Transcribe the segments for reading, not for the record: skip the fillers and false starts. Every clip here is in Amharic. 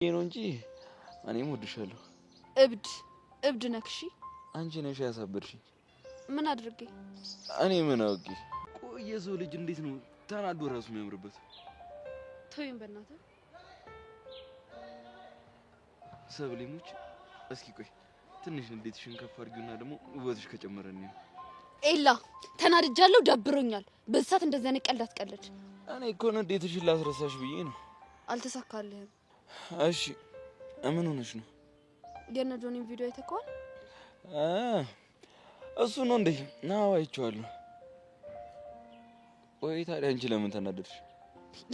ነው እንጂ እኔም ወድሻለሁ። እብድ ነክሺ። አንቺ ነሽ ያሳበድሽኝ። ምን አድርጌ? እኔ ምን አውቄ? ቆይ የሰው ልጅ እንዴት ነው ተናዶ ራሱ የሚያምርበት? ተወኝ በእናትህ። ሰብሌሞች እስኪ ቆይ ትንሽ እንዴትሽን ከፍ አድርጊውና ደግሞ ውበትሽ ከጨመረኝ ነው። ኤላ ተናድጃለሁ፣ ደብሮኛል። በዛት እንደዚህ አይነት ቀልድ አትቀልድ። እኔ እኮ ነው እንዴትሽን ላስረሳሽ ብዬ ነው። አልተሳካልህም። እሺ ምን ሆነሽ ነው? የነ ጆኒን ቪዲዮ አይተከዋል? እሱ ነው እንዴ? ናው አይቼዋለሁ። ቆይ ታዲያ አንቺ ለምን ተናደድሽ?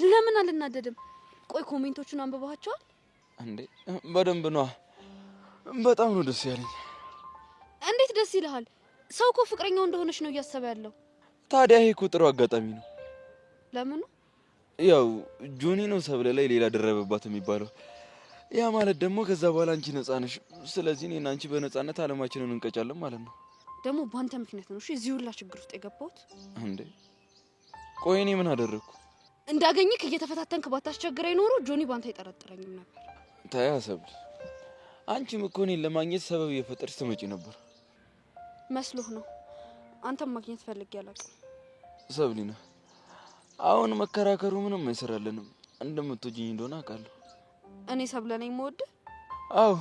ለምን አልናደድም? ቆይ ኮሜንቶቹን አንብባቸዋል እንዴ? በደንብ ነው። በጣም ነው ደስ ያለኝ። እንዴት ደስ ይልሃል? ሰው እኮ ፍቅረኛው እንደሆነች ነው እያሰበ ያለው። ታዲያ ይሄ እኮ ጥሩ አጋጣሚ ነው። ለምን? ያው ጆኒ ነው ሰብለ ላይ ሌላ ደረበባት የሚባለው። ያ ማለት ደግሞ ከዛ በኋላ አንቺ ነፃ ነሽ። ስለዚህ እኔና አንቺ በነፃነት አለማችንን እንቀጫለን ማለት ነው። ደግሞ ባንተ ምክንያት ነው እሺ እዚህ ሁላ ችግር ውስጥ የገባሁት። እንዴ ቆይ እኔ ምን አደረኩ? እንዳገኝክ እየተፈታተንክ ባታስቸግረኝ ኖሮ ጆኒ ባንተ አይጠረጥረኝም ነበር። ታያ ሰብል፣ አንቺም እኮ እኔን ለማግኘት ሰበብ እየፈጠርሽ ትመጪ ነበር መስሎህ ነው። አንተም ማግኘት ፈልጌ አላውቅም። ሰብሊና፣ አሁን መከራከሩ ምንም አይሰራልንም። እንደምትወጂኝ እንደሆነ አውቃለሁ። እኔ ሰብለ ነኝ የምወድህ? አዎ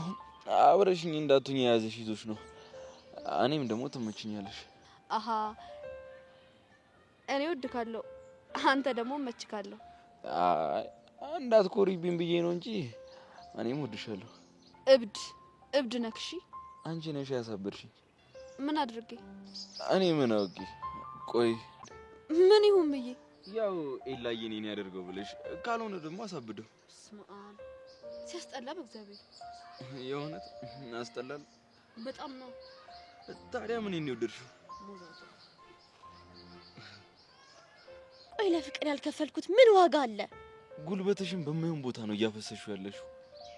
አብረሽኝ እንዳትሆኝ የያዘሽ ይዞሽ ነው። እኔም ደግሞ ትመችኛለሽ። አሃ እኔ እወድካለሁ፣ አንተ ደግሞ እመችካለሁ። እንዳትኮሪብኝ ብዬ ነው እንጂ እኔም እወድሻለሁ። እብድ ነክሺ። አንቺ ነሽ ያሳበድሽኝ። ምን አድርጌ? እኔ ምን አውቄ? ቆይ ምን ይሁን ብዬ? ያው ኤላዬ እኔን ያደርገው ብለሽ ካልሆነ ደግሞ አሳብደው። ስማን ሲያስጠላ በእግዚአብሔር። የእውነት አስጠላል በጣም ነው። ታዲያ ምን ነው የወደድሽው? ቆይ ለፍቅር ያልከፈልኩት ምን ዋጋ አለ? ጉልበትሽን በማይሆን ቦታ ነው እያፈሰሽው ያለሽው።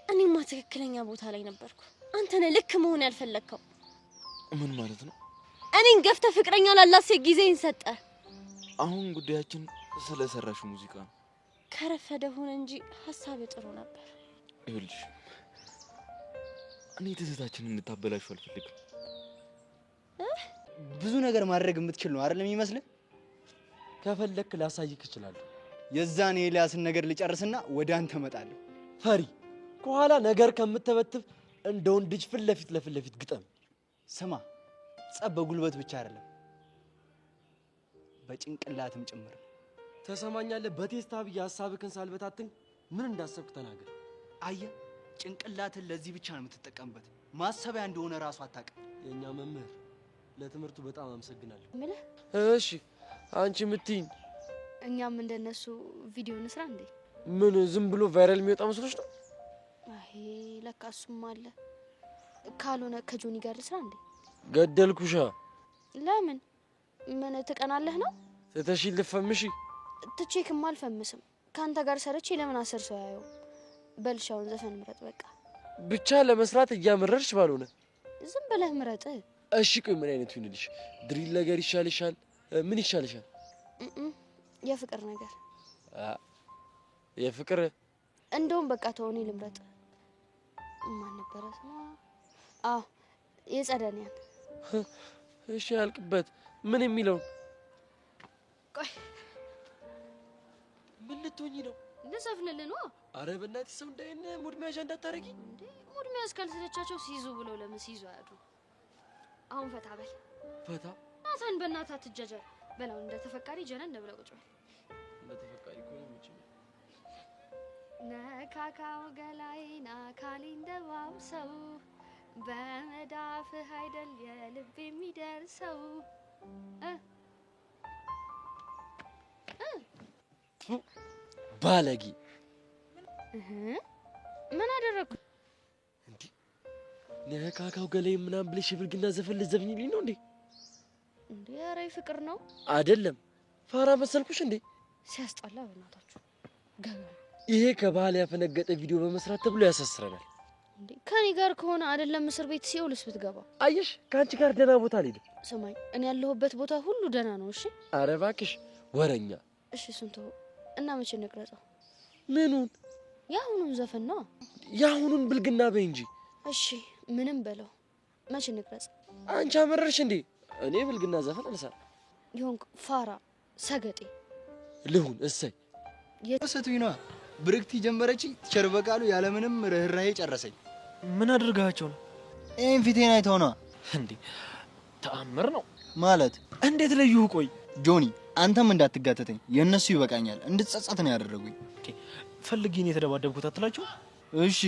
እኔማ ትክክለኛ ቦታ ላይ ነበርኩ። አንተ ነህ ልክ መሆን ያልፈለግከው። ምን ማለት ነው? እኔን ገፍተህ ፍቅረኛ ላላት ሴት ጊዜን ሰጠ። አሁን ጉዳያችን ስለሰራሽ ሙዚቃ ነው። ከረፈደ ሆነ እንጂ ሐሳብ ጥሩ ነበር። ይኸውልሽ እኔ ትዝታችንን እንድታበላሹ አልፈልግም። ብዙ ነገር ማድረግ የምትችል ነው አይደል የሚመስልህ? ከፈለክ ላሳይክ እችላለሁ። የዛን ኤልያስን ነገር ልጨርስና ወደ አንተ እመጣለሁ። ፈሪ ከኋላ ነገር ከምትበትብ እንደ ወንድ ልጅ ፊት ለፊት ግጠም። ስማ፣ ጸብ በጉልበት ብቻ አይደለም በጭንቅላትም ጭምር። ተሰማኛለህ? በቴስታ ብዬ ሐሳብህን ሳልበታትን ምን እንዳሰብክ ተናገር። አየህ፣ ጭንቅላትን ለዚህ ብቻ ነው የምትጠቀምበት። ማሰቢያ እንደሆነ ራሱ አታውቅም። የኛ መምህር ለትምህርቱ በጣም አመሰግናለሁ። ምልህ እሺ አንቺ ምትኝ እኛም እንደነሱ ቪዲዮ እንስራ እንዴ? ምን ዝም ብሎ ቫይራል የሚወጣ መስሎሽ ነው? አይ ለካ እሱም አለ። ካልሆነ ከጆኒ ጋር ልስራ እንዴ? ገደልኩሻ። ለምን? ምን ትቀናለህ ነው? ተተሽኝ ልፈምሺ? ትቼክም አልፈምስም። ካንተ ጋር ሰርቼ ለምን አስር ሰው ያየው? በልሻውን ዘፈን ምረጥ በቃ። ብቻ ለመስራት እያመረርሽ ባልሆነ ዝም ብለህ ምረጥ። እሺ ቆይ ምን አይነቱ ይሁንልሽ? ድሪል ነገር ይሻልሻል? ምን ይሻልሻል? የፍቅር ነገር። የፍቅር እንደውም በቃ ተውኔ ልምረጥ። ማን ነበረ ስሟ? አዎ የጸደኒያን። እሺ ያልቅበት ምን የሚለው? ቆይ ምን ልትሆኚ ነው? ልዘፍንልህ ነው? አረ በእናትሽ ሰው እንዳይነ ሙድ መያዣ እንዳታረጊ እንዴ። ሙድ መያዝ ካልሰለቻቸው ሲይዙ ብለው ለምን ሲይዙ አያዱ? አሁን ፈታ በል። ፈታ ናታን በእናትህ አትጃጃል። በላው እንደ ተፈቃሪ ጀነን ብለው ቁጭ በል። እንደ ተፈቃሪ እኮ ነው ምንጭ ነካካው ገላይና ካሊ እንደባው ሰው በመዳፍህ አይደል የልብ የሚደርሰው። ባለጌ ምን አደረኩ እንዴ? ነካካው ገላይ ምናምን ብለሽ ብልግና ዘፈን ልዘፍኝልኝ ነው እንዴ? እንዴ ኧረ ፍቅር ነው አይደለም። ፋራ መሰልኩሽ እንዴ? ሲያስጠላ በእናታችሁ ገና። ይሄ ከባህል ያፈነገጠ ቪዲዮ በመስራት ተብሎ ያሳስረናል። እንዴ ከኔ ጋር ከሆነ አይደለም እስር ቤት ሲኦልስ ብትገባ። አየሽ ካንቺ ጋር ደህና ቦታ አልሄድም። ስማኝ እኔ ያለሁበት ቦታ ሁሉ ደህና ነው። እሺ ኧረ እባክሽ ወረኛ። እሺ ስንቱ እና መቼ እንቅረጸው? ምኑን? የአሁኑን ዘፈን ነው። የአሁኑን ብልግና በይ እንጂ። እሺ ምንም በለው። መቼ እንቅረጽ? አንቺ አመረርሽ እንዴ? እኔ ብልግና ዘፈን አልሰራም። ይሁን ፋራ ሰገጤ ልሁን። እሰይ የሰቱኝ ነው። ብርክቲ ጀመረችኝ። ቲቸር በቃሉ ያለምንም ርህራሄ ጨረሰኝ። ምን አድርጋቸው ነው? ይሄን ፊቴን አይተው ነው እንዴ? ተአምር ነው ማለት። እንዴት ለዩህ? ቆይ ጆኒ አንተም እንዳትጋተተኝ፣ የእነሱ ይበቃኛል። እንድትጸጸት ነው ያደረጉኝ። ፈልጌ ነው የተደባደብኩት አትላቸው? እሺ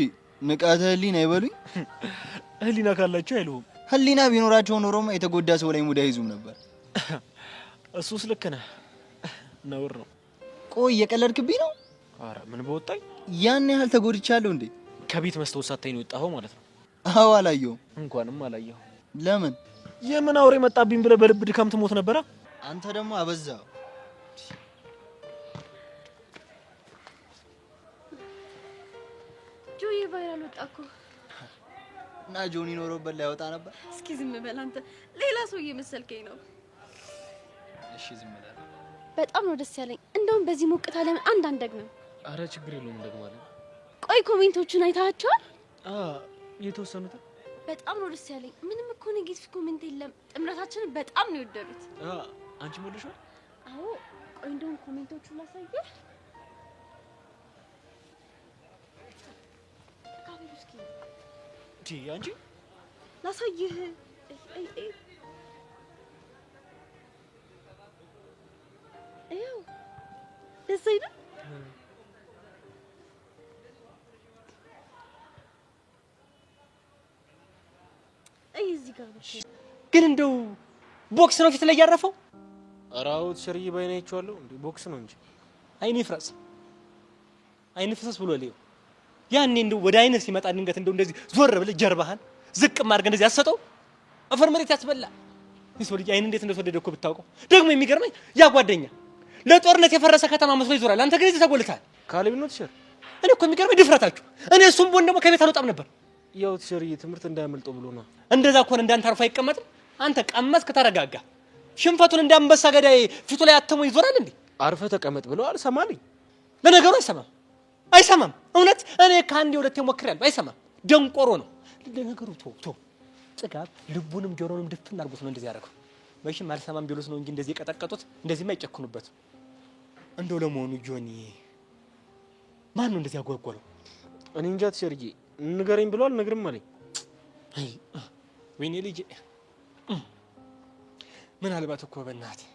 ንቃተ ህሊና አይበሉኝ። ህሊና ካላቸው አይሉም። ህሊና ቢኖራቸው ኖሮማ የተጎዳ ሰው ላይ ሙድ አይዙም ነበር። እሱስ ልክ ነህ። ነውር ነው። ቆይ እየቀለድክብኝ ነው? ኧረ ምን በወጣኝ። ያን ያህል ተጎድቻለሁ እንዴ? ከቤት መስታወት ሳታይ ነው የወጣኸው ማለት ነው? አዎ አላየሁም። እንኳንም አላየኸው። ለምን? የምን አውሬ መጣብኝ ብለህ በልብ ድካም ትሞት ነበረ? አንተ ደግሞ አበዛው። ጆዬ ቫይራል ወጣ እኮ። እና ጆኒ ኖሮበት ላይ ወጣ ነበር። እስኪ ዝም በል አንተ፣ ሌላ ሰው እየመሰልከኝ ነው። እሺ ዝም በል። በጣም ነው ደስ ያለኝ። እንደውም በዚህ ሞቅታ ለምን አንድ አንደግም? አረ ችግር የለውም እንደግማለን። ቆይ ኮሜንቶቹን አይታቸዋል? የተወሰኑት በጣም ነው ደስ ያለኝ። ምንም እኮ ኔጌቲቭ ኮሜንት የለም። ጥምረታችንን በጣም ነው የወደዱት። አንቺ ሞልሻል? አዎ። ቆይ እንደውም ኮሜንቶቹን ላሳየህ። ካሜሩስኪ አንቺ ላሳየህ። እየው ደስ አይልም? እዚህ ጋር ነው። ግን እንደው ቦክስ ነው ፊት ላይ ያረፈው? አራውት ሸርይ ባይናይቻለሁ። እንዴ ቦክስ ነው እንጂ አይኔ ፍረስ ብሎ ለየው። ያኔ እንደው ወደ አይነ ሲመጣ ድንገት እንደው እንደዚህ ዞር ብለህ ጀርባህን ዝቅ ማድረግ እንደዚህ ያሰጠው አፈር መሬት ያስበላ። ይስው ልጅ አይን እንዴት እንደተወደደ እኮ ብታውቀው። ደግሞ የሚገርመኝ ያ ጓደኛ ለጦርነት የፈረሰ ከተማ መስሎ ይዞራል። አንተ ግን እዚህ ተጎልተሃል። ካሌብ ነው ትሸር። እኔ እኮ የሚገርመኝ ድፍረታችሁ። እኔ እሱም ቦን ደግሞ ከቤት አልወጣም ነበር። ያው ትሸርይ ትምህርት እንዳያመልጠው ብሎ ነው። እንደዛ ኮን እንዳንተ አርፎ አይቀመጥም። አንተ ቀመስክ ተረጋጋ። ሽንፈቱን እንዳንበሳ ገዳይ ፊቱ ላይ አተሞ ይዞራል እንዴ? አርፈ ተቀመጥ ብለው አልሰማልኝ። ለነገሩ አይሰማም። እውነት እኔ ከአንዴ ሁለቴ ሞክሬያለሁ። አይሰማም። ደንቆሮ ነው። ለነገሩ ቶ ጽጋብ ልቡንም ጆሮንም ድፍን አድርጎት ነው እንደዚህ ያደረገው። መቼም አልሰማም ቢሉት ነው እንጂ እንደዚህ የቀጠቀጡት። እንደዚህማ አይጨክኑበት። እንደው ለመሆኑ ጆኒ ማን ነው እንደዚህ ያጓጓለው? እኔ እንጃ ትሸርዬ። ንገረኝ ብሏል። ነግርም አለኝ። ወይኔ ልጅ ምናልባት እኮ በእናትህ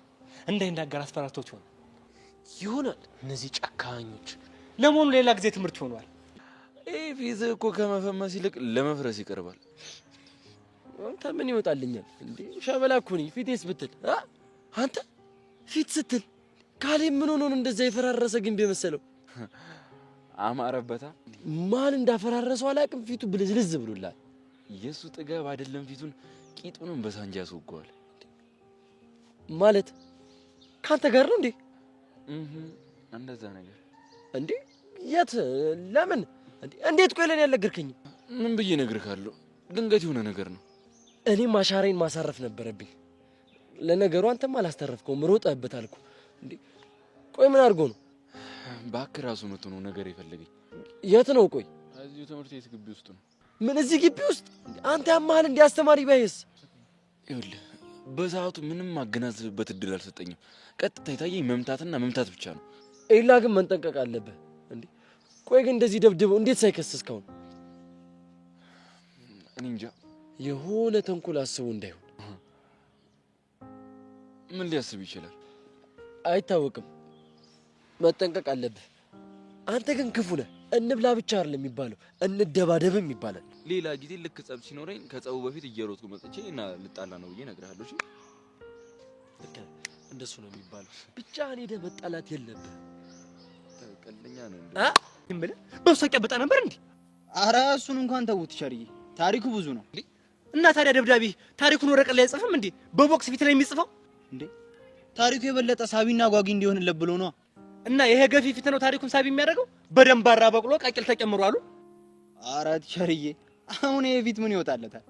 እንዳይናገር አስፈራርቶት ይሆናል። እነዚህ ጨካኞች። ለመሆኑ ሌላ ጊዜ ትምህርት ይሆናል። ፊትህ እኮ ከመፈመስ ይልቅ ለመፍረስ ይቀርባል። አንተ ምን ይወጣልኛል እንዴ? ሸበላ እኮ ነኝ። ፊቴስ ብትል አንተ ፊት ስትል ካሌብ ምን ሆኖ ነው እንደዛ የፈራረሰ ግንብ የመሰለው? አማረበታ። ማን እንዳፈራረሰው አላውቅም። ፊቱ ብልዝልዝ ብሎላል። የሱ ጥጋብ አይደለም ፊቱን ቂጡንም በሳንጃ ያስወገዋል። ማለት ካንተ ጋር ነው እንዴ? እንደዛ ነገር እንዴ? የት? ለምን? እንዴት? ቆይ ለኔ ያልነገርከኝም? ምን ብዬ እነግርሃለሁ? ድንገት የሆነ ነገር ነው። እኔም ማሻሬን ማሳረፍ ነበረብኝ። ለነገሩ አንተም አላስተረፍከውም፣ ሮጠህበታል እኮ እንዴ። ቆይ ምን አድርጎ ነው? እባክህ ራሱ መጥቶ ነው ነገር የፈለገኝ። የት ነው? ቆይ እዚሁ ትምህርት ቤት ግቢ ውስጥ ነው። ምን እዚህ ግቢ ውስጥ? አንተ ያማህል እንዲ አስተማሪ ባይስ? ይኸውልህ በሰዓቱ ምንም ማገናዘብበት እድል አልሰጠኝም። ቀጥታ የታየኝ መምታትና መምታት ብቻ ነው። ኤላ ግን መንጠንቀቅ አለብህ እንዴ። ቆይ ግን እንደዚህ ደብድበው እንዴት ሳይከስ እስካሁን? እኔ እንጃ። የሆነ ተንኮል አስቦ እንዳይሆን። ምን ሊያስብ ይችላል? አይታወቅም። መጠንቀቅ አለብህ። አንተ ግን ክፉ ነህ። እንብላ ብቻ አይደለም የሚባለው፣ እንደባደብም ይባላል። ሌላ ጊዜ ልክ ጸብ ሲኖረኝ ከጸቡ በፊት እየሮጥኩ መጥቼ እና ልጣላ ነው ብዬ እነግርሃለሁ። እሺ ልክ እንደሱ ነው የሚባለው። ብቻ እኔ ሄደህ መጣላት የለብህ። ተቀልኛ ነው እንዴ? እንበለ በውሳቂያ በጣ ነበር እንዴ? ኧረ እሱን እንኳን ተውት ቸርዬ፣ ታሪኩ ብዙ ነው እንዴ። እና ታዲያ ደብዳቤ ታሪኩን ወረቀት ላይ አይጽፍም እንዴ? በቦክስ ፊት ላይ የሚጽፈው እንዴ? ታሪኩ የበለጠ ሳቢና ጓጊ እንዲሆንለት ብሎ ነው። እና ይሄ ገፊ ፊት ነው ታሪኩን ሳቢ የሚያደርገው። በደንባራ በቅሎ ቃቂል ተጨምሮ አሉ። ኧረ ቸርዬ፣ አሁን ይሄ ፊት ምን ይወጣለታል?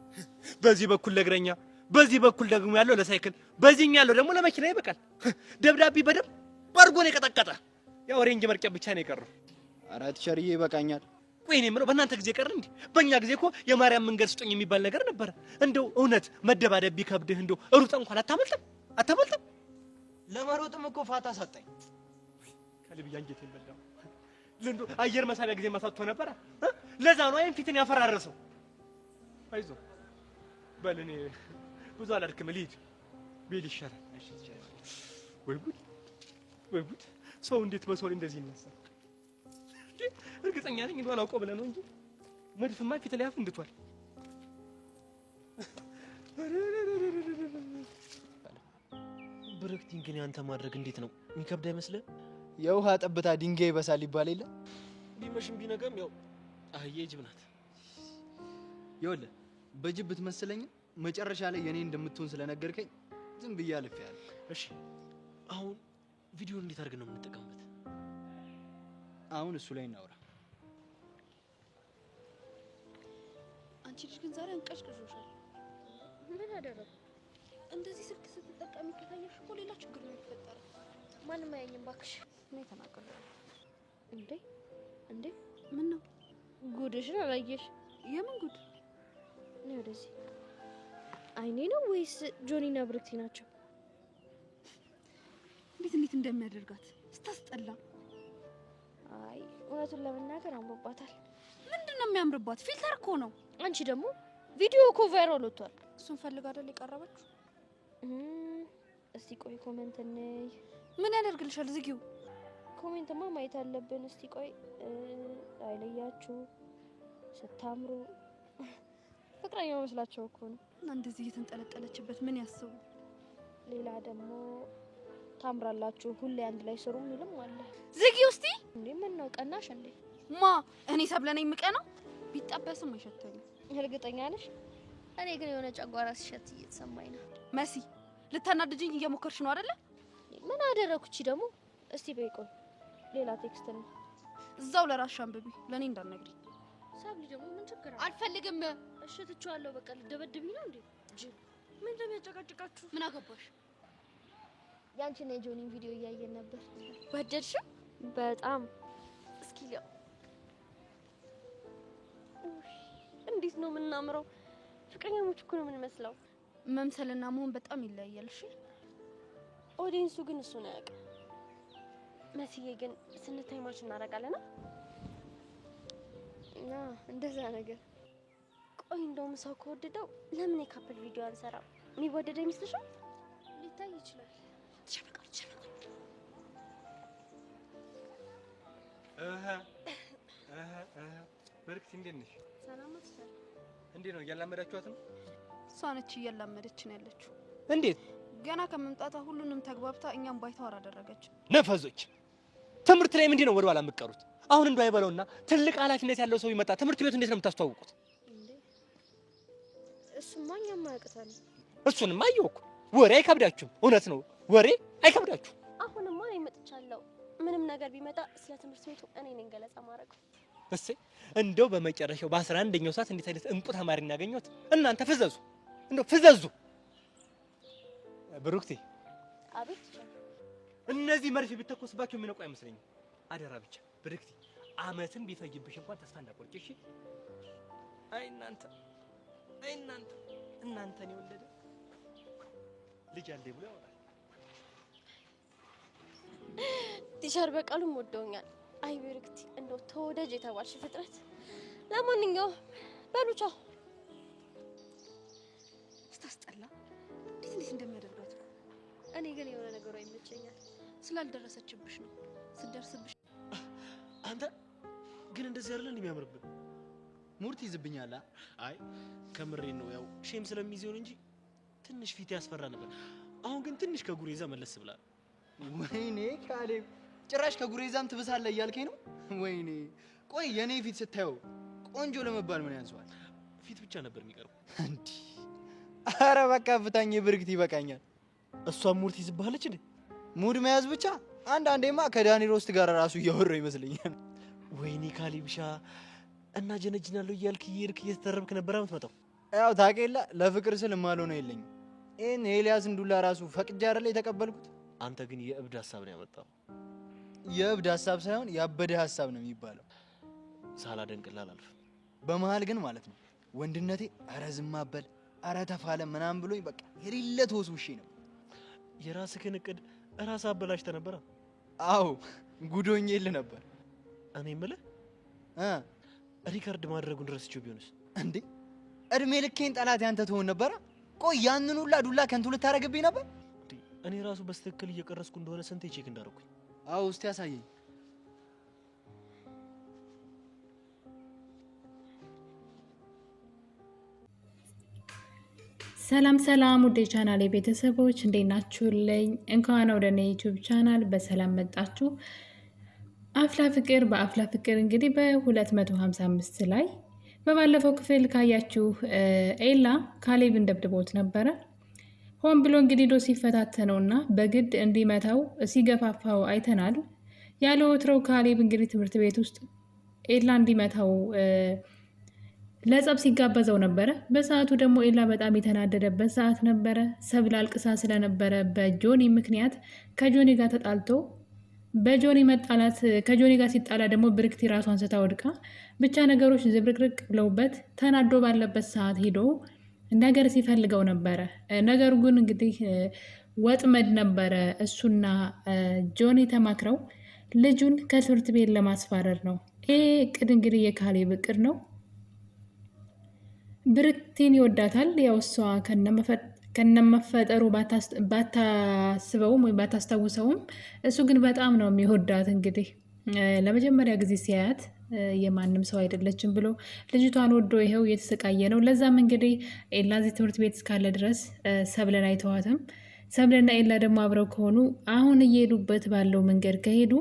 በዚህ በኩል ለእግረኛ፣ በዚህ በኩል ደግሞ ያለው ለሳይክል፣ በዚህኛ ያለው ደግሞ ለመኪና ይበቃል። ደብዳቤ በደንብ አድርጎ ነው የቀጠቀጠ። ያው ሬንጅ መርቂያ ብቻ ነው የቀረው። ኧረ ቲቸርዬ ይበቃኛል። ወይኔ ምነው በእናንተ ጊዜ ቀር እንዴ? በእኛ ጊዜ እኮ የማርያም መንገድ ስጡኝ የሚባል ነገር ነበር። እንደው እውነት መደባደብ ቢከብድህ እንደው ሩጠ እንኳን አታመልጥም። ለመሮጥም እኮ ፋታ ሰጠኝ። ከልብ አንጀቴን በላው። ዘንዶ አየር መሳቢያ ጊዜ ማሳጥቶ ነበር። ለዛ ነው አይን ፊትን ያፈራረሰው። አይዞህ በል እኔ ብዙ አላድክም ልሂድ ቢል ይሻላል። ወይ ጉድ! ሰው እንዴት በሰው ላይ እንደዚህ ይነሳል? እርግጠኛ ነኝ እንደው አላውቀው ብለህ ነው እንጂ መድፍማ ፊት ላይ አፍንድቷል። ብርክቲን ግን ያንተ ማድረግ እንዴት ነው የሚከብድ አይመስልህ? የውሃ ጠብታ ድንጋይ ይበሳል ይባል የለ? ቢመሽም ቢነጋም ያው አህዬ ጅብ ናት። ይኸውልህ በጅብ ብትመስለኝም መጨረሻ ላይ የኔ እንደምትሆን ስለነገርከኝ ዝም ብዬ አልፌያለሁ። እሺ አሁን ቪዲዮን እንዴት አድርገን ነው የምንጠቀምበት? አሁን እሱ ላይ እናውራ። አንቺ ልጅ ግን ዛሬ አንቀሽቅሾሻል። ምን አደረኩ? እንደዚህ ስልክ ስትጠቀሚ ከታየሽ እኮ ሌላ ችግር ነው የሚፈጠረው። ማንም አያኝም እባክሽ። እኔ ተናገርኩ። እንዴ ምን ነው ጉድሽን አላየሽ? የምን ጉድ? እኔ ወደዚህ አይኔ ነው ወይስ ጆኒና ብርክቲ ናቸው? እንዴት እንደሚያደርጋት ስታስጠላ። አይ እውነቱን ለመናገር አምሮባታል። ምንድነው የሚያምርባት? ፊልተር እኮ ነው። አንቺ ደግሞ ቪዲዮ እኮ ቫይራል ወጥቷል። እሱን ፈልጋ አይደል የቀረበችው? እስቲ ቆይ ኮሜንት ነይ። ምን ያደርግልሻል? ዝጊው። ኮሜንትማ ማየት አለብን። እስቲ ቆይ አይለያችሁ ስታምሩ ፍቅረኛ መስላቸው እኮ ነው። እና እንደዚህ እየተንጠለጠለችበት ምን ያስቡ? ሌላ ደግሞ ታምራላችሁ ሁሌ አንድ ላይ ስሩ ምንም አለ። ዝጊው እስቲ። እንዴ ምን ነው ቀናሽ እንዴ? ማ እኔ ሰብለኔ የምቀናው? ቢጠበስም አይሸተኝም። እርግጠኛ ነሽ? እኔ ግን የሆነ ጨጓራ ሲሸት እየተሰማኝ ነው። መሲ ልታናድጅኝ እየሞከርሽ ነው አይደለ? ምን አደረኩች ደግሞ? እስቲ በይቆይ ሌላ ቴክስት ነው። እዛው ለራስሽ አንብቢ፣ ለኔ እንዳትነግሪ። ሳብሊ ደግሞ ምን ችግር አለ? አልፈልግም። እሺ ትቼዋለሁ። በቃ ልደበድብኝ ነው እንዴ? ምን እንደሚያጨቃጭቃችሁ ምን አገባሽ? ያንቺና የጆኒን ቪዲዮ እያየን ነበር። ወደድሽው? በጣም እስኪ ሊያው እንዴት ነው የምናምረው? ፍቅረኛሞች እኮ ነው የምንመስለው። መምሰልና መሆን በጣም ይለያያል። እሺ ኦዲየንሱ ግን እሱን አያውቅም። መስዬ ግን ስንታይ ማች እናደርጋለና እንደዛ ነገር። ቆይ እንደውም ሰው ከወደደው ለምን የካፕል ቪዲዮ አንሰራም? የሚወደደ ይመስልሻል? ሊታይ ይችላል። ተሸበቃል። ብርክቲ እንዴት ነሽ? ሰላም አትሰራ። እንዴት ነው እያላመዳችኋት ነው? እሷ ነች እያላመደች ነው ያለችው። እንዴት ገና ከመምጣቷ ሁሉንም ተግባብታ እኛም ባይተዋር አደረገች። ነፈዞች! ትምህርት ላይ ምንድን ነው ወደ ኋላ የምትቀሩት? አሁን እንደው አይበለውና ትልቅ ኃላፊነት ያለው ሰው ይመጣ ትምህርት ቤቱ እንዴት ነው የምታስተዋውቁት? እንዴ እሱማ እኛም አያውቅታል። እሱንማ አየሁ እኮ። ወሬ አይከብዳችሁም? እውነት ነው ወሬ አይከብዳችሁም? አሁንማ እኔ መጥቻለሁ። ምንም ነገር ቢመጣ ስለ ትምህርት ቤቱ እኔ ነኝ ገለጻ ማድረግ። እሰይ እንደው በመጨረሻው በ11ኛው ሰዓት እንዴት አይነት እንቁ ተማሪ እናገኘሁት። እናንተ ፍዘዙ፣ እንደው ፍዘዙ። ብሩክቲ አቤት። እነዚህ መርፌ ቢተኮስባቸው የሚነቁ አይመስለኝም። አደራ ብቻ ብሩክቲ አመትን ቢፈጅብሽ እንኳን ተስፋ እንዳትቆርጪ እሺ? አይ እናንተን የወለደ ልጅ አለ ብሎ ያወራል። ቲቸር በቀሉም ወደውኛል። አይ ብሩክቲ እንደው ተወዳጅ የተባልሽ ፍጥረት። ለማንኛውም በሉ ቻው። ስታስጠላ እንዴት እንደሚያደርጋት ነው። እኔ ግን የሆነ ነገሯ ይመቸኛል። ስላልደረሰችብሽ ነው። ስደርስብሽ አንተ ግን እንደዚህ አይደለም የሚያምርብህ። ሙርት ይዝብኛል። አይ ከምሬን ነው። ያው ሼም ስለሚይዘው እንጂ ትንሽ ፊት ያስፈራ ነበር። አሁን ግን ትንሽ ከጉሬዛ መለስ ብላ። ወይኔ ካሌብ ጭራሽ ከጉሬዛም ትብሳለህ እያልከኝ ነው? ወይኔ ቆይ የኔ ፊት ስታየው ቆንጆ ለመባል ምን ያንሰዋል? ፊት ብቻ ነበር የሚቀርበው እንዴ? አረ በቃ ፍታኝ ብርክት ይበቃኛል። እሷም ሙርት ይዝብሃለች እንዴ? ሙድ መያዝ ብቻ። አንዳንዴማ ከዳኒ ሮስት ጋር ራሱ እያወራሁ ይመስለኛል። ወይኔ ካሌብሻ እና ጀነጅናለሁ እያልክ እየሄድክ እየተተረብክ ነበር የምትመጣው። ያው ታውቂያለህ ለፍቅር ስል የማልሆነው የለኝም። ይሄን ኤልያስን ዱላ ራሱ ፈቅጄ አይደል የተቀበልኩት። አንተ ግን የእብድ ሀሳብ ነው ያመጣው። የእብድ ሀሳብ ሳይሆን ያበደ ሀሳብ ነው የሚባለው። ሳላደንቅልህ አላልፍም። በመሀል ግን ማለት ነው ወንድነቴ ኧረ ዝም አትበል ኧረ ተፋለም ምናምን ብሎኝ በቃ የሌለ ተወስውሼ ነው። የራስህን እቅድ ራስህ አበላሽተህ ነበረ። አዎ ጉዶኜ የለ ነበር። እኔ የምልህ ሪከርድ ማድረጉን ረስቼው ቢሆንስ? እንዴ እድሜ ልኬን ጠላት ያንተ ትሆን ነበረ። ቆይ ያንን ሁላ ዱላ ከንቱ ልታረግብኝ ነበር? እኔ ራሱ በስትክክል እየቀረስኩ እንደሆነ ስንቴ ቼክ እንዳደረኩኝ። አዎ እስቲ ያሳየኝ። ሰላም ሰላም ውዴ ቻናል ቤተሰቦች እንዴት ናችሁልኝ? እንኳን ወደ እኔ ዩቲዩብ ቻናል በሰላም መጣችሁ። አፍላ ፍቅር በአፍላ ፍቅር እንግዲህ በ255 ላይ በባለፈው ክፍል ካያችሁ ኤላ ካሌብን ደብድቦት ነበረ። ሆን ብሎ እንግዲህ ዶ ሲፈታተነውና በግድ እንዲመታው ሲገፋፋው አይተናል። ያለ ወትሮው ካሌብ እንግዲህ ትምህርት ቤት ውስጥ ኤላ እንዲመታው ለጸብ ሲጋበዘው ነበረ። በሰዓቱ ደግሞ ኤላ በጣም የተናደደበት ሰዓት ነበረ። ሰብለ አልቅሳ ስለነበረ በጆኒ ምክንያት ከጆኒ ጋር ተጣልቶ በጆኒ መጣላት ከጆኒ ጋር ሲጣላ ደግሞ ብርክቲ ራሷን ስታወድቃ ብቻ ነገሮች ዝብርቅርቅ ብለውበት ተናዶ ባለበት ሰዓት ሄዶ ነገር ሲፈልገው ነበረ። ነገሩ ግን እንግዲህ ወጥመድ ነበረ። እሱና ጆኒ ተማክረው ልጁን ከትምህርት ቤት ለማስባረር ነው። ይሄ እቅድ እንግዲህ የካሌብ እቅድ ነው። ብርክቲን ይወዳታል። ያው እሷ ከነመፈጠሩ ባታስበውም ወይም ባታስታውሰውም እሱ ግን በጣም ነው የሚወዳት። እንግዲህ ለመጀመሪያ ጊዜ ሲያያት የማንም ሰው አይደለችም ብሎ ልጅቷን ወዶ ይኸው እየተሰቃየ ነው። ለዛም እንግዲህ ኤላ እዚህ ትምህርት ቤት እስካለ ድረስ ሰብለን አይተዋትም። ሰብለና ኤላ ደግሞ አብረው ከሆኑ አሁን እየሄዱበት ባለው መንገድ ከሄዱ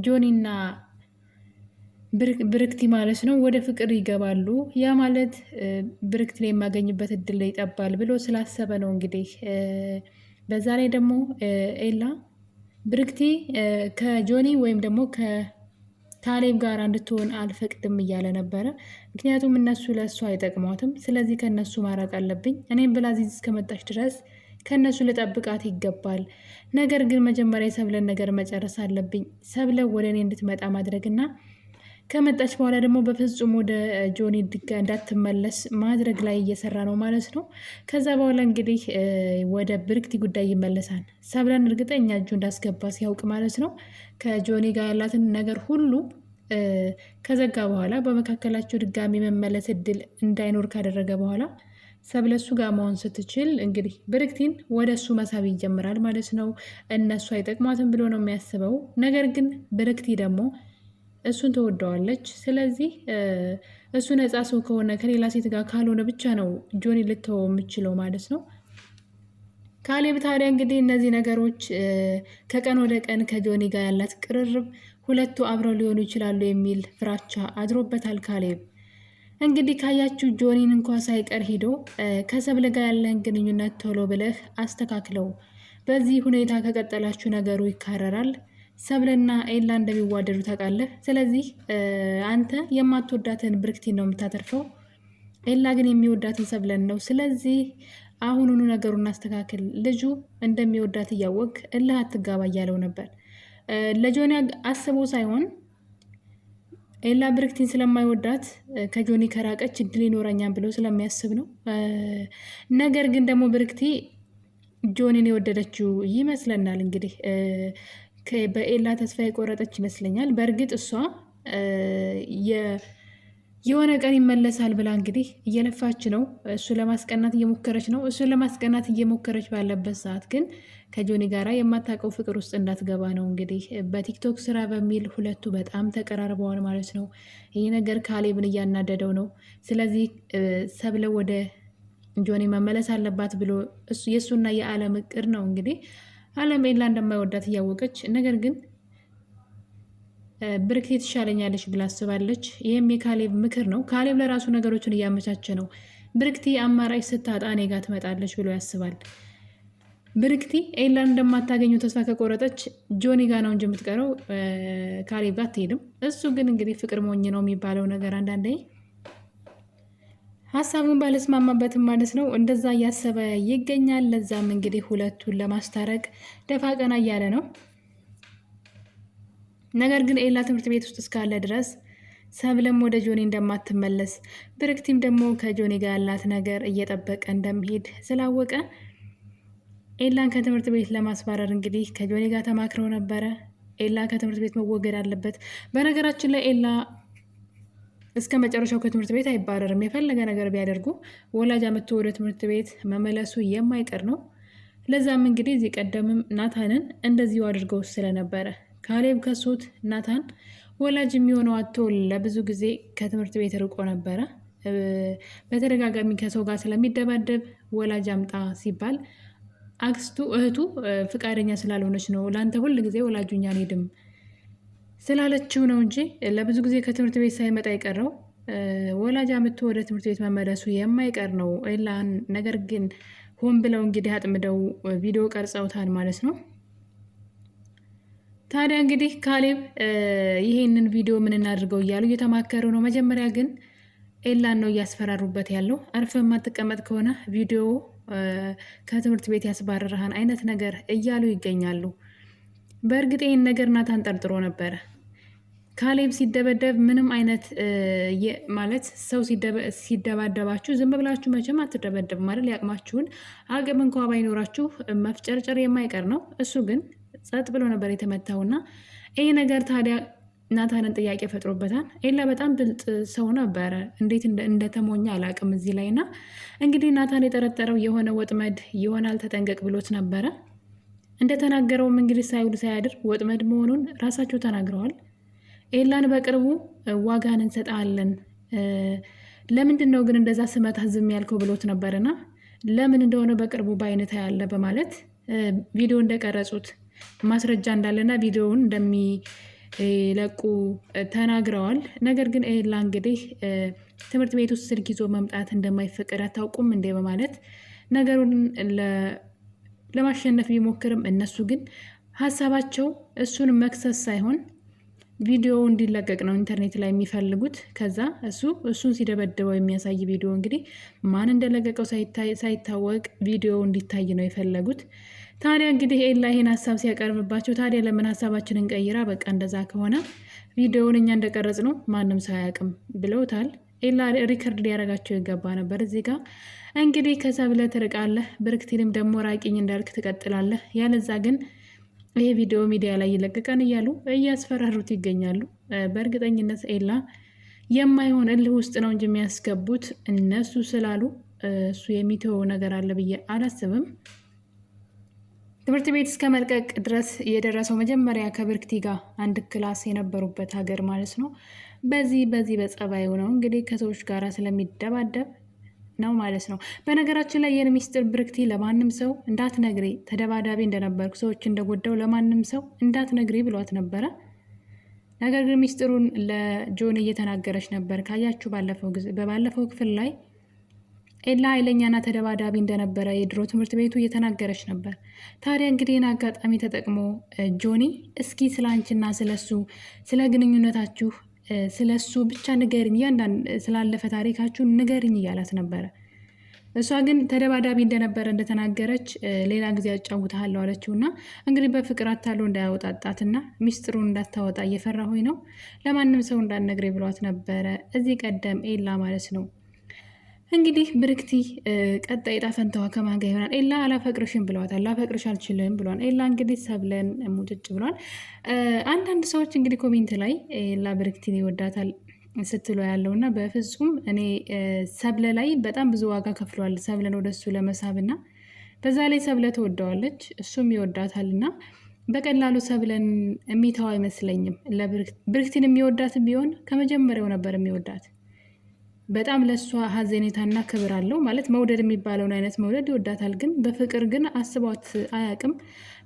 ጆኒና ብርክቲ ማለት ነው ወደ ፍቅር ይገባሉ። ያ ማለት ብርክቲ ላይ የማገኝበት እድል ላይ ይጠባል ብሎ ስላሰበ ነው። እንግዲህ በዛ ላይ ደግሞ ኤላ ብርክቲ ከጆኒ ወይም ደግሞ ከካሌብ ጋር እንድትሆን አልፈቅድም እያለ ነበረ። ምክንያቱም እነሱ ለእሱ አይጠቅሟትም። ስለዚህ ከእነሱ ማራቅ አለብኝ። እኔም ብላ እዚህ እስከመጣች ድረስ ከእነሱ ልጠብቃት ይገባል። ነገር ግን መጀመሪያ የሰብለን ነገር መጨረስ አለብኝ። ሰብለ ወደ እኔ እንድትመጣ ማድረግና ከመጣች በኋላ ደግሞ በፍጹም ወደ ጆኒ እንዳትመለስ ማድረግ ላይ እየሰራ ነው ማለት ነው። ከዛ በኋላ እንግዲህ ወደ ብርክቲ ጉዳይ ይመለሳል። ሰብለን እርግጠኛ እጁ እንዳስገባ ሲያውቅ ማለት ነው። ከጆኒ ጋር ያላትን ነገር ሁሉ ከዘጋ በኋላ በመካከላቸው ድጋሚ መመለስ እድል እንዳይኖር ካደረገ በኋላ ሰብለ እሱ ጋር መሆን ስትችል እንግዲህ ብርክቲን ወደ እሱ መሳብ ይጀምራል ማለት ነው። እነሱ አይጠቅሟትም ብሎ ነው የሚያስበው። ነገር ግን ብርክቲ ደግሞ እሱን ትወደዋለች። ስለዚህ እሱ ነፃ ሰው ከሆነ ከሌላ ሴት ጋር ካልሆነ ብቻ ነው ጆኒ ልትወው የምችለው ማለት ነው። ካሌብ ታዲያ እንግዲህ እነዚህ ነገሮች ከቀን ወደ ቀን ከጆኒ ጋር ያላት ቅርርብ ሁለቱ አብረው ሊሆኑ ይችላሉ የሚል ፍራቻ አድሮበታል ካሌብ። እንግዲህ ካያችሁ ጆኒን እንኳ ሳይቀር ሂዶ ከሰብለ ጋር ያለህን ግንኙነት ቶሎ ብለህ አስተካክለው፣ በዚህ ሁኔታ ከቀጠላችሁ ነገሩ ይካረራል። ሰብለና ኤላ እንደሚዋደዱ ታውቃለህ። ስለዚህ አንተ የማትወዳትን ብርክቲን ነው የምታተርፈው፣ ኤላ ግን የሚወዳትን ሰብለን ነው። ስለዚህ አሁኑኑ ነገሩን አስተካክል፣ ልጁ እንደሚወዳት እያወቅ እልህ አትጋባ እያለው ነበር። ለጆኒ አስቦ ሳይሆን ኤላ ብርክቲን ስለማይወዳት ከጆኒ ከራቀች እድል ይኖረኛል ብሎ ስለሚያስብ ነው። ነገር ግን ደግሞ ብርክቲ ጆኒን የወደደችው ይመስለናል። እንግዲህ በኤላ ተስፋ የቆረጠች ይመስለኛል። በእርግጥ እሷ የሆነ ቀን ይመለሳል ብላ እንግዲህ እየለፋች ነው። እሱ ለማስቀናት እየሞከረች ነው። እሱን ለማስቀናት እየሞከረች ባለበት ሰዓት ግን ከጆኒ ጋራ የማታውቀው ፍቅር ውስጥ እንዳትገባ ነው እንግዲህ በቲክቶክ ስራ በሚል ሁለቱ በጣም ተቀራርበዋል ማለት ነው። ይህ ነገር ካሌብን እያናደደው ነው። ስለዚህ ሰብለ ወደ ጆኒ መመለስ አለባት ብሎ የእሱና የዓለም እቅድ ነው እንግዲህ። ዓለም ኤላ እንደማይወዳት እያወቀች ነገር ግን ብርክቲ ትሻለኛለች ብላ አስባለች። ይህም የካሌብ ምክር ነው። ካሌብ ለራሱ ነገሮችን እያመቻቸ ነው። ብርክቲ አማራጭ ስታጣ እኔ ጋ ትመጣለች ብሎ ያስባል። ብርክቲ ኤላን እንደማታገኘው ተስፋ ከቆረጠች ጆኒ ጋ ነው እንጂ የምትቀረው ካሌብ ጋር አትሄድም። እሱ ግን እንግዲህ ፍቅር ሞኝ ነው የሚባለው ነገር አንዳንዴ ሀሳቡን ባለስማማበትም ማለት ነው እንደዛ እያሰበ ይገኛል። ለዛም እንግዲህ ሁለቱን ለማስታረቅ ደፋ ቀና እያለ ነው። ነገር ግን ኤላ ትምህርት ቤት ውስጥ እስካለ ድረስ ሰብለም ወደ ጆኒ እንደማትመለስ ብርክቲም ደግሞ ከጆኒ ጋር ያላት ነገር እየጠበቀ እንደሚሄድ ስላወቀ ኤላን ከትምህርት ቤት ለማስባረር እንግዲህ ከጆኒ ጋር ተማክረው ነበረ። ኤላ ከትምህርት ቤት መወገድ አለበት። በነገራችን ላይ ኤላ እስከ መጨረሻው ከትምህርት ቤት አይባረርም። የፈለገ ነገር ቢያደርጉ ወላጅ አመጥቶ ወደ ትምህርት ቤት መመለሱ የማይቀር ነው። ለዛም እንግዲህ እዚህ ቀደምም ናታንን እንደዚሁ አድርገው ስለነበረ ካሌብ ከሶት ናታን ወላጅ የሚሆነው አቶ ለብዙ ጊዜ ከትምህርት ቤት ርቆ ነበረ። በተደጋጋሚ ከሰው ጋር ስለሚደባደብ ወላጅ አምጣ ሲባል አክስቱ እህቱ ፍቃደኛ ስላልሆነች ነው ለአንተ ሁል ጊዜ ወላጁኛ አልሄድም ስላለችው ነው እንጂ ለብዙ ጊዜ ከትምህርት ቤት ሳይመጣ የቀረው ወላጅ አምጥቶ ወደ ትምህርት ቤት መመለሱ የማይቀር ነው ኤላን። ነገር ግን ሆን ብለው እንግዲህ አጥምደው ቪዲዮ ቀርጸውታል ማለት ነው። ታዲያ እንግዲህ ካሌብ ይሄንን ቪዲዮ ምን እናድርገው እያሉ እየተማከሩ ነው። መጀመሪያ ግን ኤላን ነው እያስፈራሩበት ያለው። አርፈ የማትቀመጥ ከሆነ ቪዲዮ ከትምህርት ቤት ያስባረርሃን አይነት ነገር እያሉ ይገኛሉ። በእርግጥ ይህን ነገር ናታን ጠርጥሮ ነበረ። ካሌብ ሲደበደብ ምንም አይነት ማለት ሰው ሲደባደባችሁ ዝም ብላችሁ መቼም አትደበደቡ ማለት ሊያቅማችሁን አቅም እንኳ ባይኖራችሁ መፍጨርጨር የማይቀር ነው። እሱ ግን ጸጥ ብሎ ነበር የተመታውና ይህ ነገር ታዲያ ናታንን ጥያቄ ፈጥሮበታል። ኤላ በጣም ብልጥ ሰው ነበረ፣ እንዴት እንደተሞኘ አላቅም እዚህ ላይ ና እንግዲህ ናታን የጠረጠረው የሆነ ወጥመድ ይሆናል ተጠንቀቅ ብሎት ነበረ። እንደተናገረውም እንግዲህ ሳይውል ሳያድር ወጥመድ መሆኑን ራሳቸው ተናግረዋል። ኤላን በቅርቡ ዋጋን እንሰጣለን፣ ለምንድን ነው ግን እንደዛ ስመታ ዝም ያልከው ብሎት ነበርና ለምን እንደሆነ በቅርቡ በአይነት ያለ በማለት ቪዲዮ እንደቀረጹት ማስረጃ እንዳለና ቪዲዮውን እንደሚለቁ ተናግረዋል። ነገር ግን ኤላ እንግዲህ ትምህርት ቤት ውስጥ ስልክ ይዞ መምጣት እንደማይፈቀድ አታውቁም እንዴ በማለት ነገሩን ለማሸነፍ ቢሞክርም እነሱ ግን ሀሳባቸው እሱን መክሰስ ሳይሆን ቪዲዮ እንዲለቀቅ ነው ኢንተርኔት ላይ የሚፈልጉት። ከዛ እሱን ሲደበድበው የሚያሳይ ቪዲዮ እንግዲህ ማን እንደለቀቀው ሳይታወቅ ቪዲዮ እንዲታይ ነው የፈለጉት። ታዲያ እንግዲህ ኤላ ይሄን ሀሳብ ሲያቀርብባቸው ታዲያ ለምን ሀሳባችንን ቀይራ በቃ እንደዛ ከሆነ ቪዲዮውን እኛ እንደቀረጽ ነው ማንም ሳያውቅም ብለውታል። ኤላ ሪከርድ ሊያደርጋቸው ይገባ ነበር። እዚህ ጋር እንግዲህ ከሰብለ ትርቃለህ፣ ብርክቲንም ደግሞ ራቂኝ እንዳልክ ትቀጥላለህ፣ ያለዛ ግን ይሄ ቪዲዮ ሚዲያ ላይ ይለቀቀን እያሉ እያስፈራሩት ይገኛሉ። በእርግጠኝነት ኤላ የማይሆን እልህ ውስጥ ነው እንጂ የሚያስገቡት እነሱ ስላሉ እሱ የሚተወው ነገር አለ ብዬ አላስብም። ትምህርት ቤት እስከ መልቀቅ ድረስ የደረሰው መጀመሪያ ከብርክቲ ጋር አንድ ክላስ የነበሩበት ሀገር ማለት ነው። በዚህ በጸባዩ ነው እንግዲህ ከሰዎች ጋር ስለሚደባደብ ነው ማለት ነው። በነገራችን ላይ የኔ ሚስጥር ብርክቲ ለማንም ሰው እንዳትነግሪ፣ ተደባዳቢ እንደነበርኩ ሰዎች እንደጎዳው ለማንም ሰው እንዳትነግሪ ብሏት ነበረ። ነገር ግን ሚስጥሩን ለጆን እየተናገረች ነበር። ካያችሁ በባለፈው ክፍል ላይ ኤላ ኃይለኛና ተደባዳቢ እንደነበረ የድሮ ትምህርት ቤቱ እየተናገረች ነበር። ታዲያ እንግዲህ አጋጣሚ ተጠቅሞ ጆኒ እስኪ ስለ አንቺና ስለሱ ስለ ግንኙነታችሁ ስለሱ ብቻ ንገርኝ፣ እያንዳንድ ስላለፈ ታሪካችሁ ንገርኝ እያላት ነበረ። እሷ ግን ተደባዳቢ እንደነበረ እንደተናገረች ሌላ ጊዜ አጫውትሃለሁ አለችው እና እንግዲህ በፍቅር አታለው እንዳያወጣጣትና ሚስጥሩን እንዳታወጣ እየፈራሁኝ ነው፣ ለማንም ሰው እንዳትነግሪ ብሏት ነበረ እዚህ ቀደም ኤላ ማለት ነው። እንግዲህ ብርክቲ ቀጣይ ዕጣ ፈንታዋ ከማን ጋር ይሆናል? ኤላ አላፈቅርሽም ብለዋታል። ላፈቅርሽ አልችልም ብሏል ኤላ። እንግዲህ ሰብለን ሙጭጭ ብሏል። አንዳንድ ሰዎች እንግዲህ ኮሜንት ላይ ኤላ ብርክቲን ይወዳታል ስትሎ ያለው እና በፍጹም እኔ ሰብለ ላይ በጣም ብዙ ዋጋ ከፍሏል ሰብለን ወደሱ ለመሳብ እና በዛ ላይ ሰብለ ትወደዋለች እሱም ይወዳታል እና በቀላሉ ሰብለን የሚተው አይመስለኝም። ብርክቲን የሚወዳት ቢሆን ከመጀመሪያው ነበር የሚወዳት። በጣም ለእሷ ሀዘኔታና ክብር አለው ማለት መውደድ የሚባለውን አይነት መውደድ ይወዳታል። ግን በፍቅር ግን አስቧት አያውቅም።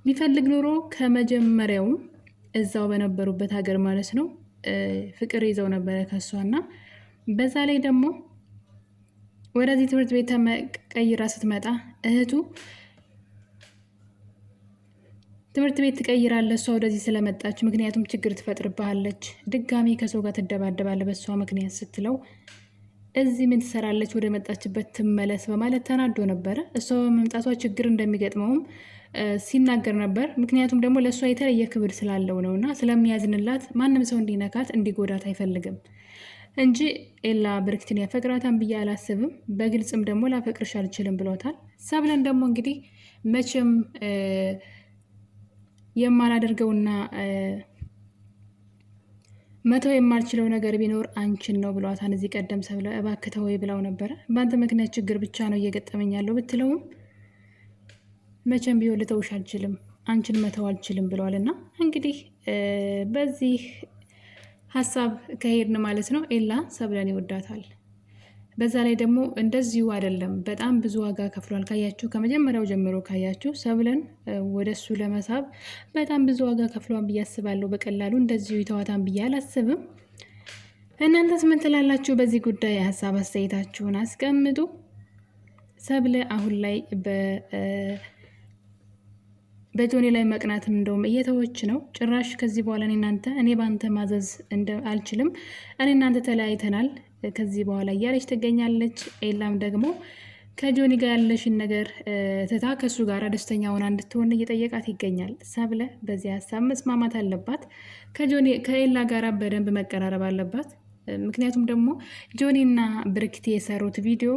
ቢፈልግ ኖሮ ከመጀመሪያውም እዛው በነበሩበት ሀገር ማለት ነው ፍቅር ይዘው ነበረ ከእሷና በዛ ላይ ደግሞ ወደዚህ ትምህርት ቤት ቀይራ ስትመጣ እህቱ ትምህርት ቤት ትቀይራለች እሷ ወደዚህ ስለመጣች፣ ምክንያቱም ችግር ትፈጥርብሃለች፣ ድጋሚ ከሰው ጋር ትደባደባለች በእሷ ምክንያት ስትለው እዚህ ምን ትሰራለች ወደ መጣችበት ትመለስ በማለት ተናዶ ነበረ። እሷ በመምጣቷ ችግር እንደሚገጥመውም ሲናገር ነበር። ምክንያቱም ደግሞ ለእሷ የተለየ ክብር ስላለው ነው እና ስለሚያዝንላት ማንም ሰው እንዲነካት እንዲጎዳት አይፈልግም እንጂ ኤላ ብርክትን ያፈቅራታን ብዬ አላስብም። በግልጽም ደግሞ ላፈቅርሽ አልችልም ብሎታል። ሰብለን ደግሞ እንግዲህ መቼም የማላደርገውና መተው የማልችለው ነገር ቢኖር አንቺን ነው ብሏታን። እዚህ ቀደም ሰብለ እባክህ ተወኝ ብላው ነበረ። በአንተ ምክንያት ችግር ብቻ ነው እየገጠመኝ ያለው ብትለውም መቼም ቢሆን ልተውሽ አልችልም፣ አንቺን መተው አልችልም ብለዋል። እና እንግዲህ በዚህ ሀሳብ ከሄድን ማለት ነው ኤላ ሰብለን ይወዳታል። በዛ ላይ ደግሞ እንደዚሁ አይደለም፣ በጣም ብዙ ዋጋ ከፍሏል። ካያችሁ ከመጀመሪያው ጀምሮ ካያችሁ ሰብለን ወደሱ ለመሳብ በጣም ብዙ ዋጋ ከፍሏል ብዬ አስባለሁ። በቀላሉ እንደዚሁ ይተዋታን ብዬ አላስብም። እናንተስ ምን ትላላችሁ? በዚህ ጉዳይ ሀሳብ አስተያየታችሁን አስቀምጡ። ሰብለ አሁን ላይ በጆኒ ላይ መቅናትን እንደውም እየተወች ነው። ጭራሽ ከዚህ በኋላ እኔ በአንተ ማዘዝ አልችልም፣ እኔ እናንተ ተለያይተናል ከዚህ በኋላ እያለች ትገኛለች። ኤላም ደግሞ ከጆኒ ጋር ያለሽን ነገር ትታ ከእሱ ጋር ደስተኛ ሆና እንድትሆን እየጠየቃት ይገኛል። ሰብለ በዚህ ሀሳብ መስማማት አለባት። ከኤላ ጋር በደንብ መቀራረብ አለባት። ምክንያቱም ደግሞ ጆኒና ብርክቲ የሰሩት ቪዲዮ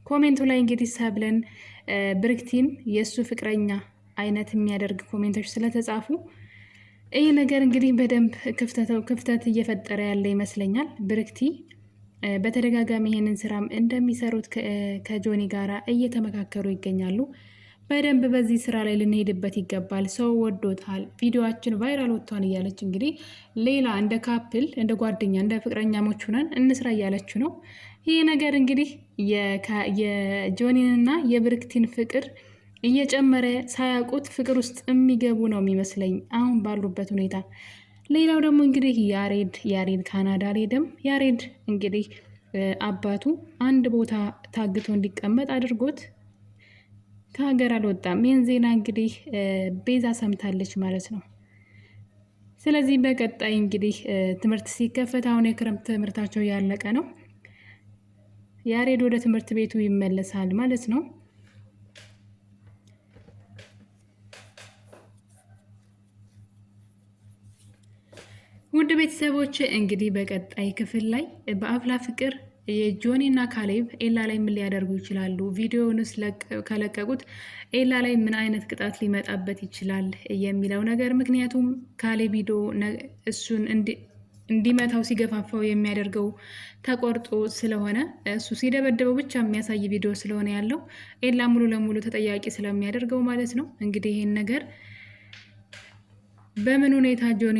ኮሜንቱ ላይ እንግዲህ ሰብለን ብርክቲን የእሱ ፍቅረኛ አይነት የሚያደርግ ኮሜንቶች ስለተጻፉ ይህ ነገር እንግዲህ በደንብ ክፍተት እየፈጠረ ያለ ይመስለኛል። ብርክቲ በተደጋጋሚ ይሄንን ስራም እንደሚሰሩት ከጆኒ ጋር እየተመካከሩ ይገኛሉ። በደንብ በዚህ ስራ ላይ ልንሄድበት ይገባል፣ ሰው ወዶታል፣ ቪዲዮችን ቫይራል ወጥቷን እያለች እንግዲህ ሌላ እንደ ካፕል እንደ ጓደኛ እንደ ፍቅረኛሞች ሆነን እንስራ እያለችው ነው። ይህ ነገር እንግዲህ የጆኒንና የብርክቲን ፍቅር እየጨመረ ሳያውቁት ፍቅር ውስጥ የሚገቡ ነው የሚመስለኝ አሁን ባሉበት ሁኔታ። ሌላው ደግሞ እንግዲህ ያሬድ ካናዳ አልሄደም። ያሬድ እንግዲህ አባቱ አንድ ቦታ ታግቶ እንዲቀመጥ አድርጎት ከሀገር አልወጣም። ይህን ዜና እንግዲህ ቤዛ ሰምታለች ማለት ነው። ስለዚህ በቀጣይ እንግዲህ ትምህርት ሲከፈት አሁን የክረምት ትምህርታቸው ያለቀ ነው። ያሬድ ወደ ትምህርት ቤቱ ይመለሳል ማለት ነው። ውድ ቤተሰቦች እንግዲህ በቀጣይ ክፍል ላይ በአፍላ ፍቅር የጆኒ እና ካሌብ ኤላ ላይ ምን ሊያደርጉ ይችላሉ? ቪዲዮውንስ ከለቀቁት ኤላ ላይ ምን አይነት ቅጣት ሊመጣበት ይችላል የሚለው ነገር፣ ምክንያቱም ካሌብ ቪዲዮ እሱን እንዲመታው ሲገፋፋው የሚያደርገው ተቆርጦ ስለሆነ እሱ ሲደበደበው ብቻ የሚያሳይ ቪዲዮ ስለሆነ ያለው ኤላ ሙሉ ለሙሉ ተጠያቂ ስለሚያደርገው ማለት ነው። እንግዲህ ይህን ነገር በምን ሁኔታ ጆኒ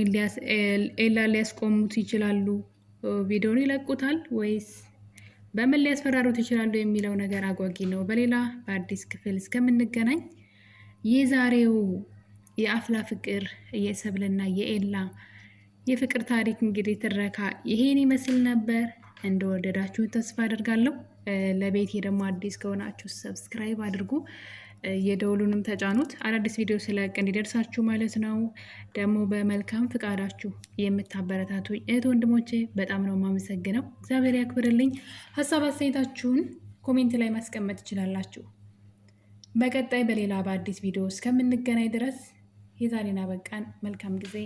ኤላ ሊያስቆሙት ይችላሉ? ቪዲዮን ይለቁታል ወይስ በምን ሊያስፈራሩት ይችላሉ የሚለው ነገር አጓጊ ነው። በሌላ በአዲስ ክፍል እስከምንገናኝ የዛሬው የአፍላ ፍቅር የሰብልና የኤላ የፍቅር ታሪክ እንግዲህ ትረካ ይሄን ይመስል ነበር። እንደወደዳችሁ ተስፋ አድርጋለሁ። ለቤቴ ደግሞ አዲስ ከሆናችሁ ሰብስክራይብ አድርጉ፣ የደውሉንም ተጫኑት፣ አዳዲስ ቪዲዮ ስለቅ እንዲደርሳችሁ ማለት ነው። ደግሞ በመልካም ፍቃዳችሁ የምታበረታቱ እህት ወንድሞቼ በጣም ነው የማመሰግነው። እግዚአብሔር ያክብርልኝ። ሀሳብ አስተያየታችሁን ኮሜንት ላይ ማስቀመጥ ትችላላችሁ። በቀጣይ በሌላ በአዲስ ቪዲዮ እስከምንገናኝ ድረስ የዛሬን አበቃን። መልካም ጊዜ